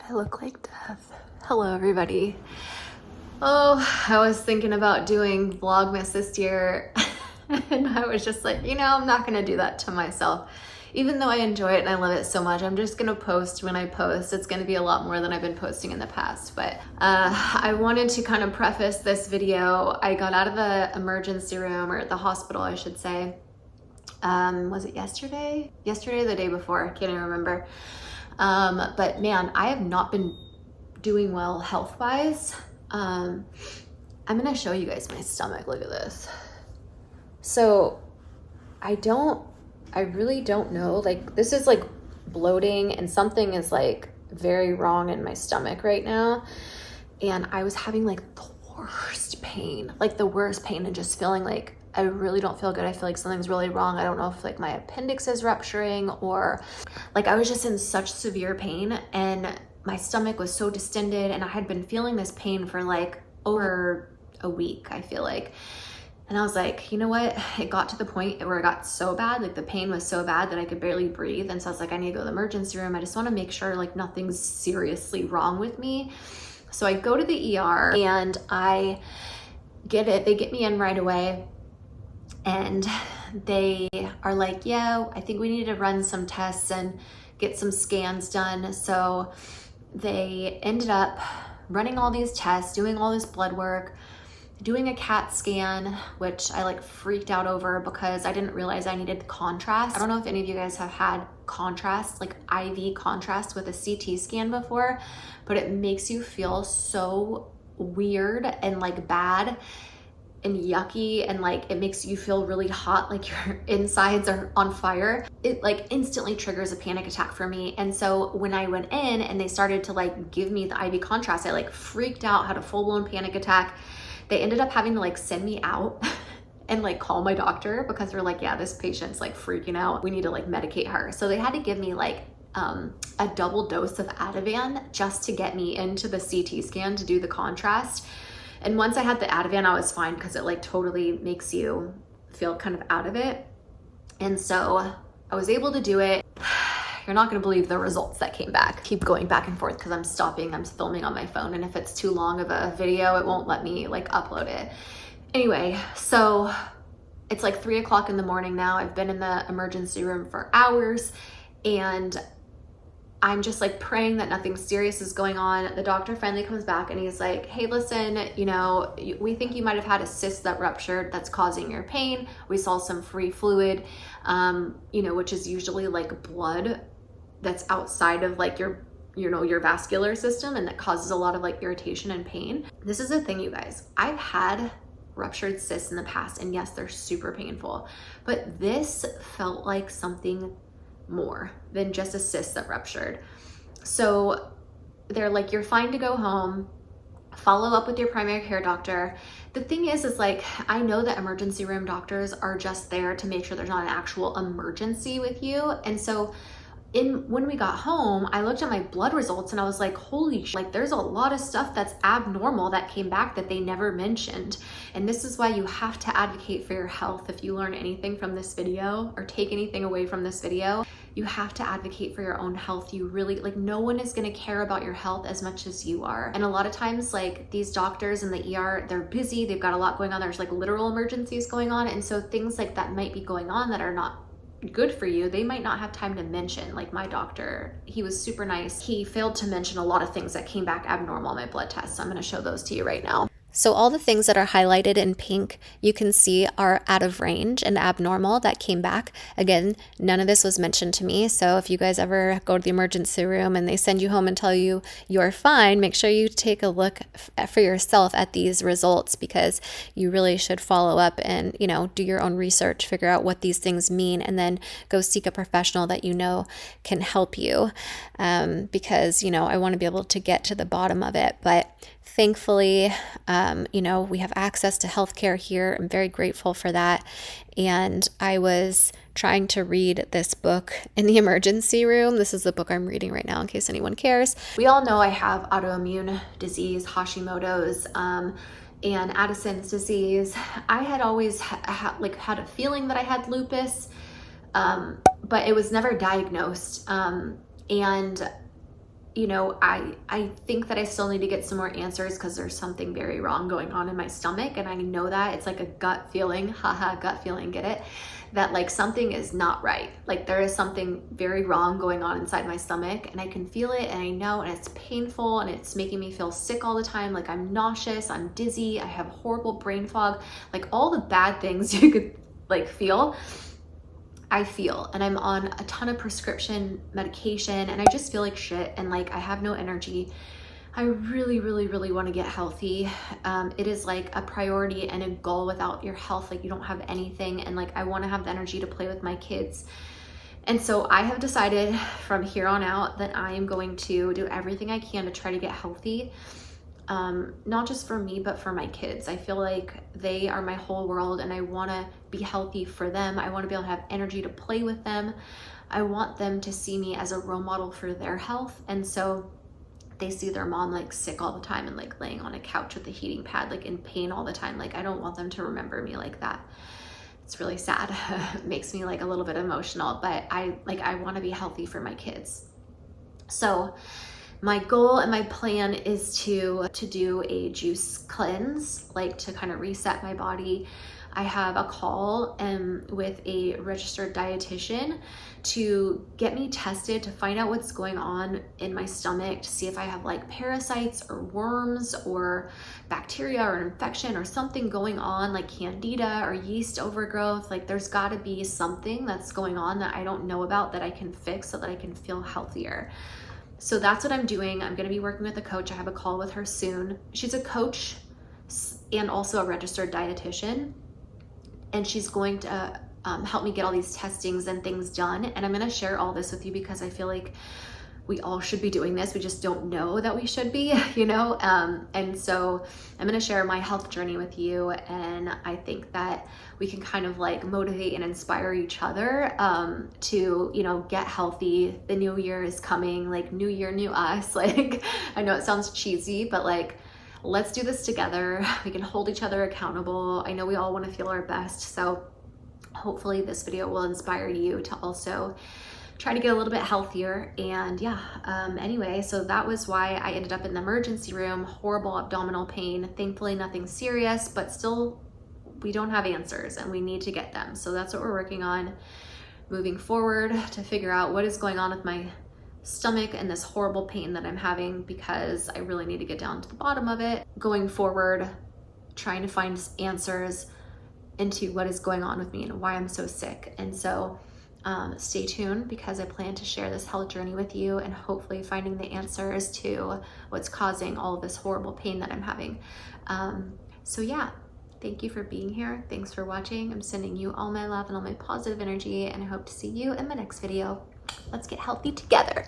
I look like death. Hello, everybody. Oh, I was thinking about doing Vlogmas this year, and I was just like, I'm not gonna do that to myself. Even though I enjoy it and I love it so much, I'm just gonna post when I post. It's gonna be a lot more than I've been posting in the past. But I wanted to kind of preface this video. I got out of the emergency room, or the hospital, I should say. Was it yesterday? Yesterday or the day before? I can't even remember. But man, I have not been doing well health-wise. I'm gonna show you guys my stomach. Look at this. So I really don't know. Like, this is like bloating, and something is like very wrong in my stomach right now. And I was having like the worst pain, and just feeling like I really don't feel good. I feel like something's really wrong. I don't know if like my appendix is rupturing, or like I was just in such severe pain, and my stomach was so distended, and I had been feeling this pain for like over a week, I feel like. And I was like, you know what? It got to the point where it got so bad, like the pain was so bad that I could barely breathe. And so I was like, I need to go to the emergency room. I just want to make sure like nothing's seriously wrong with me. So I go to the ER and I get it. They get me in right away. And they are like, yeah, I think we need to run some tests and get some scans done. So they ended up running all these tests, doing all this blood work, doing a CAT scan, which I like freaked out over because I didn't realize I needed contrast. I don't know if any of you guys have had contrast, like IV contrast with a CT scan before, but it makes you feel so weird and like bad and yucky, and like it makes you feel really hot, like your insides are on fire. It like instantly triggers a panic attack for me. And so when I went in and they started to like give me the IV contrast, I like freaked out, had a full-blown panic attack. They ended up having to like send me out and like call my doctor because they're like, yeah, this patient's like freaking out. We need to like medicate her. So they had to give me like a double dose of Ativan just to get me into the CT scan to do the contrast. And once I had the Ativan, I was fine because it like totally makes you feel kind of out of it. And so I was able to do it. You're not gonna believe the results that came back. Keep going back and forth because I'm filming on my phone, and if it's too long of a video, it won't let me like upload it. Anyway, so it's like 3 o'clock in the morning now. I've been in the emergency room for hours, and I'm just like praying that nothing serious is going on. The doctor finally comes back and he's like, hey, listen, we think you might have had a cyst that ruptured that's causing your pain. We saw some free fluid, which is usually like blood that's outside of like your vascular system, and that causes a lot of like irritation and pain. This is the thing, you guys. I've had ruptured cysts in the past, and yes, they're super painful, but this felt like something more than just a cyst that ruptured. So they're like, you're fine to go home, follow up with your primary care doctor. The thing is like, I know that emergency room doctors are just there to make sure there's not an actual emergency with you. And so when we got home, I looked at my blood results and I was like, holy shit, like there's a lot of stuff that's abnormal that came back that they never mentioned. And this is why you have to advocate for your health. If you learn anything from this video or take anything away from this video, you have to advocate for your own health. You really, like, no one is gonna care about your health as much as you are. And a lot of times, like, these doctors in the ER, they're busy, they've got a lot going on, there's like literal emergencies going on. And so things like that might be going on that are not good for you, they might not have time to mention. Like my doctor, he was super nice. He failed to mention a lot of things that came back abnormal on my blood tests. So I'm gonna show those to you right now. So all the things that are highlighted in pink, you can see are out of range and abnormal that came back. Again, none of this was mentioned to me. So if you guys ever go to the emergency room and they send you home and tell you you're fine, make sure you take a look for yourself at these results, because you really should follow up and, do your own research, figure out what these things mean, and then go seek a professional that you know can help you. Because, I want to be able to get to the bottom of it. But thankfully, we have access to healthcare here. I'm very grateful for that. And I was trying to read this book in the emergency room. This is the book I'm reading right now, in case anyone cares. We all know I have autoimmune disease, Hashimoto's, and Addison's disease. I had always had a feeling that I had lupus, but it was never diagnosed. And you know, I think that I still need to get some more answers because there's something very wrong going on in my stomach. And I know that it's like a gut feeling, haha, gut feeling, get it? That like something is not right. Like there is something very wrong going on inside my stomach, and I can feel it, and I know, and it's painful, and it's making me feel sick all the time. Like I'm nauseous, I'm dizzy, I have horrible brain fog, like all the bad things you could like feel. I feel, and I'm on a ton of prescription medication, and I just feel like shit, and like I have no energy. I really, really, really want to get healthy. It is like a priority and a goal. Without your health, like you don't have anything. And like I want to have the energy to play with my kids. And so I have decided from here on out that I am going to do everything I can to try to get healthy. Not just for me, but for my kids. I feel like they are my whole world, and I want to be healthy for them. I want to be able to have energy to play with them. I want them to see me as a role model for their health. And so they see their mom like sick all the time and like laying on a couch with a heating pad, like in pain all the time. Like I don't want them to remember me like that. It's really sad. It makes me like a little bit emotional, but I want to be healthy for my kids. So my goal and my plan is to do a juice cleanse, like to kind of reset my body. I have a call with a registered dietitian to get me tested to find out what's going on in my stomach, to see if I have like parasites or worms or bacteria or an infection or something going on, like candida or yeast overgrowth. Like there's got to be something that's going on that I don't know about that I can fix so that I can feel healthier. So that's what I'm doing. I'm going to be working with a coach. I have a call with her soon. She's a coach and also a registered dietitian, and she's going to help me get all these testings and things done. And I'm going to share all this with you because I feel like we all should be doing this. We just don't know that we should be, you know? And so I'm going to share my health journey with you. And I think that we can kind of like motivate and inspire each other to, you know, get healthy. The new year is coming, like new year, new us. Like, I know it sounds cheesy, but like, let's do this together. We can hold each other accountable. I know we all want to feel our best. So hopefully this video will inspire you to also try to get a little bit healthier. And yeah, anyway, so that was why I ended up in the emergency room, horrible abdominal pain. Thankfully nothing serious, but still we don't have answers and we need to get them. So that's what we're working on moving forward, to figure out what is going on with my stomach and this horrible pain that I'm having, because I really need to get down to the bottom of it. Going forward, trying to find answers into what is going on with me and why I'm so sick. And so stay tuned, because I plan to share this health journey with you and hopefully finding the answers to what's causing all of this horrible pain that I'm having. So yeah, thank you for being here. Thanks for watching. I'm sending you all my love and all my positive energy, and I hope to see you in my next video. Let's get healthy together.